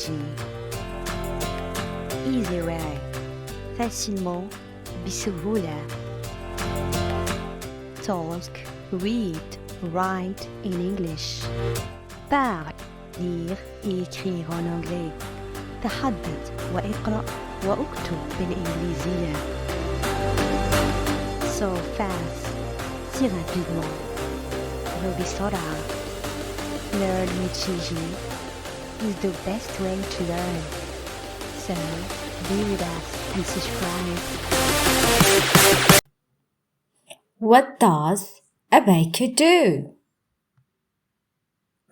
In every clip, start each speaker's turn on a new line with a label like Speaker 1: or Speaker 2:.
Speaker 1: easy. Easy way. facilement, بسهولة. Talk, read, write in English. Parle, lire et écrire en anglais. تحدث واقرأ واكتب بالإنجليزية. So fast, si rapidement. وبسرعة. Learn with easy is the best way to learn. So, be with us and subscribe.
Speaker 2: What does a baker do?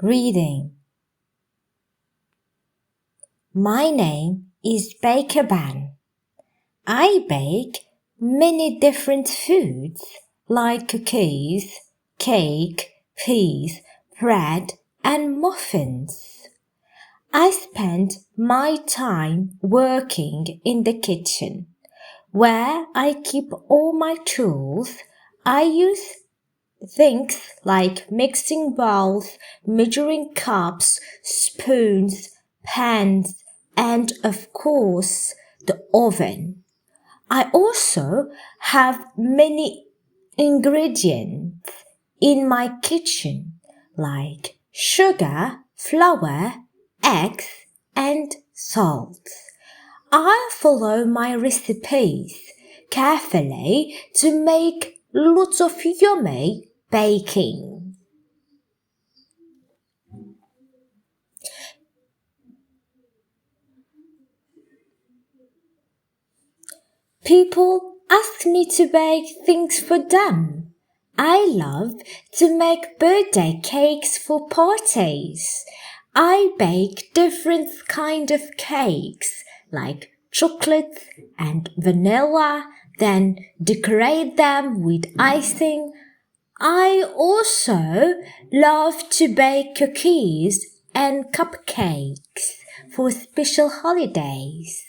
Speaker 2: Reading. My name is Baker Ben. I bake many different foods like cookies, cake, peas, bread, and muffins. I spend my time working in the kitchen, where I keep all my tools. I use things like mixing bowls, measuring cups, spoons, pans, and of course, the oven. I also have many ingredients in my kitchen, like sugar, flour, eggs, and salt. I follow my recipes carefully to make lots of yummy baking. People ask me to bake things for them. I love to make birthday cakes for parties. I bake different kind of cakes like chocolate and vanilla, then decorate them with icing. I also love to bake cookies and cupcakes for special holidays.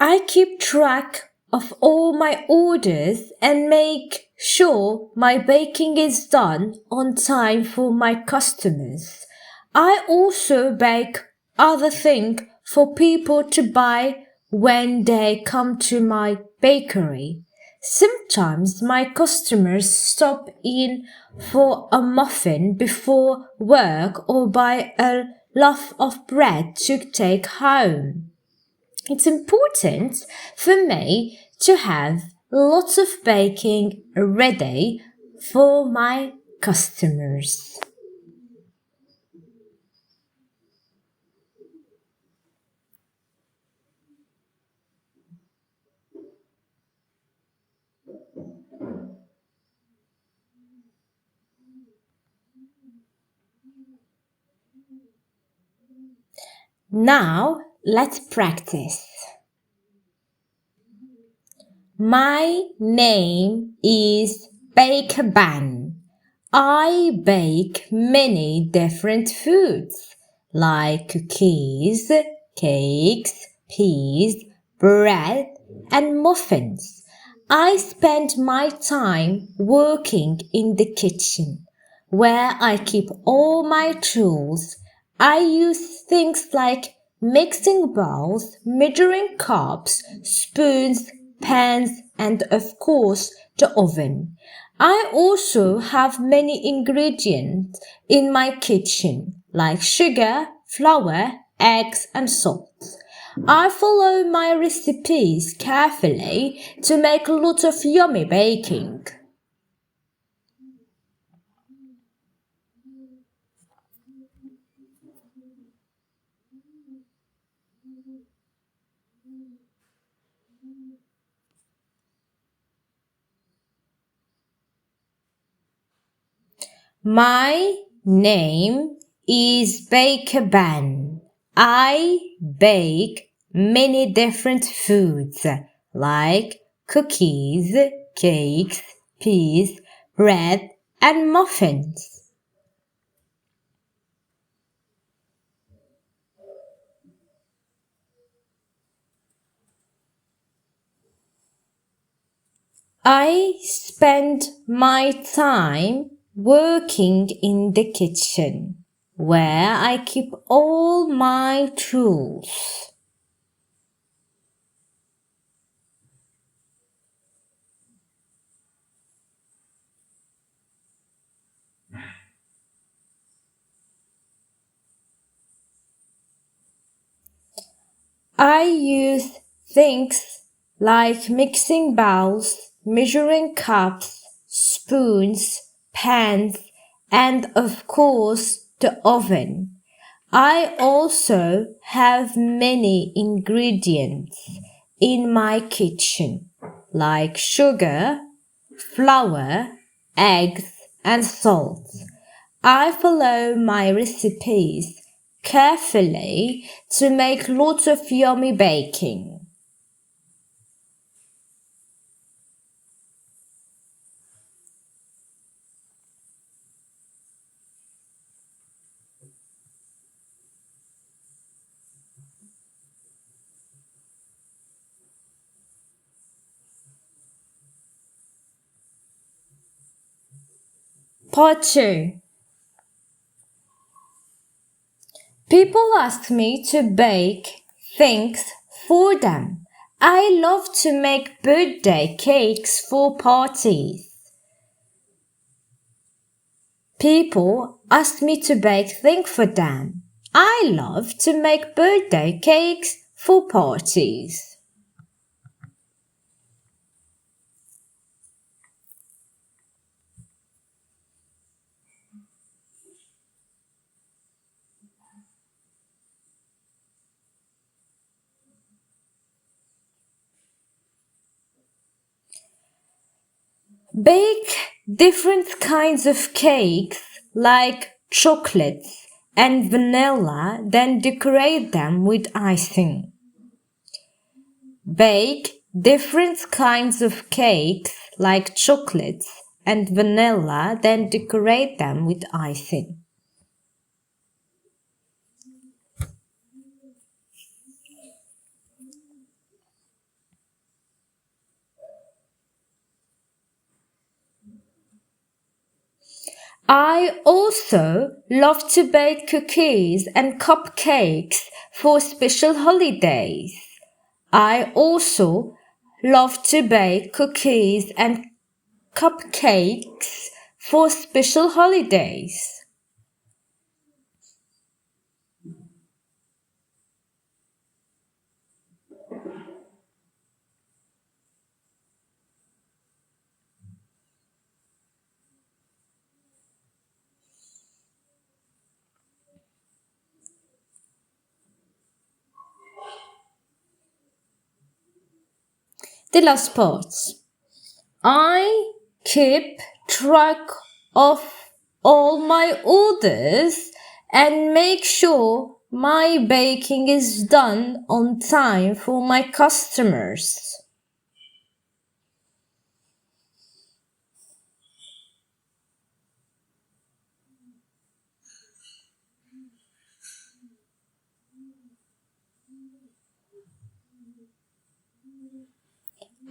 Speaker 2: I keep track of all my orders and make sure my baking is done on time for my customers. I also bake other things for people to buy when they come to my bakery. Sometimes my customers stop in for a muffin before work or buy a loaf of bread to take home. It's important for me to have lots of baking ready for my customers. Now, let's practice. My name is Baker Ben. I bake many different foods like cookies, cakes, peas, bread, and muffins. I spend my time working in the kitchen, where I keep all my tools. I use things like mixing bowls, measuring cups, spoons, pans, and of course the oven. I also have many ingredients in my kitchen like sugar, flour, eggs, and salt. I follow my recipes carefully to make lots of yummy baking. My name is Baker Ben. I bake many different foods like cookies, cakes, peas, bread, and muffins. I spend my time working in the kitchen, where I keep all my tools. I use things like mixing bowls, measuring cups, spoons, pans, and of course the oven. I also have many ingredients in my kitchen, like sugar, flour, eggs, and salt. I follow my recipes carefully to make lots of yummy baking. Part 2. People ask me to bake things for them. I love to make birthday cakes for parties. People ask me to bake things for them. I love to make birthday cakes for parties. Bake different kinds of cakes like chocolates and vanilla, then decorate them with icing. Bake different kinds of cakes like chocolates and vanilla, then decorate them with icing. I also love to bake cookies and cupcakes for special holidays. I also love to bake cookies and cupcakes for special holidays. The last part. I keep track of all my orders and make sure my baking is done on time for my customers.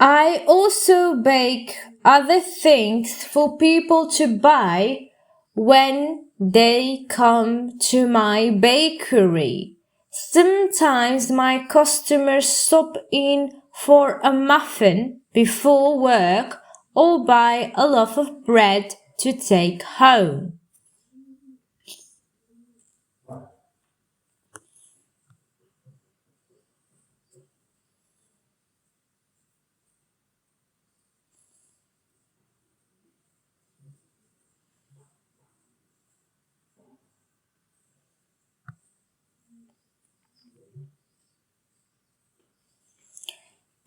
Speaker 2: I also bake other things for people to buy when they come to my bakery. Sometimes my customers stop in for a muffin before work or buy a loaf of bread to take home.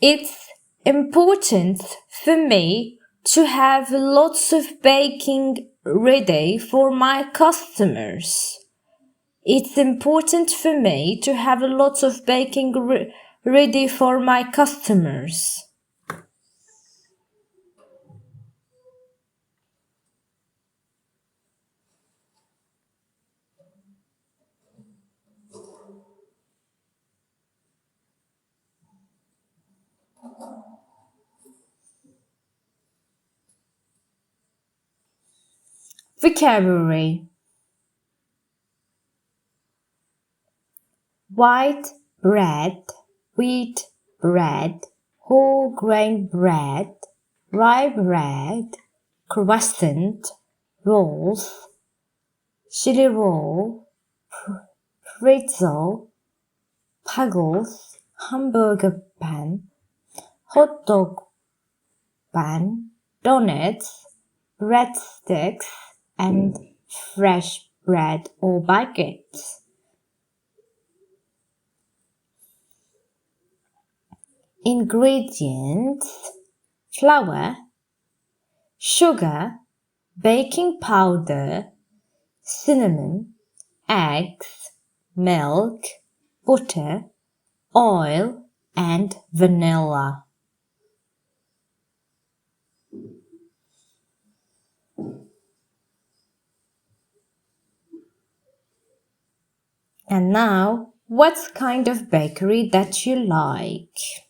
Speaker 2: It's important for me to have lots of baking ready for my customers. It's important for me to have lots of baking ready for my customers. Vocabulary: white bread, wheat bread, whole grain bread, rye bread, croissant, rolls, chili roll, pretzel, puggles, hamburger pan, hot dog pan, donuts, breadsticks, and fresh bread or baguettes. Ingredients: flour, sugar, baking powder, cinnamon, eggs, milk, butter, oil, and vanilla. And now, what's kind of bakery that you like?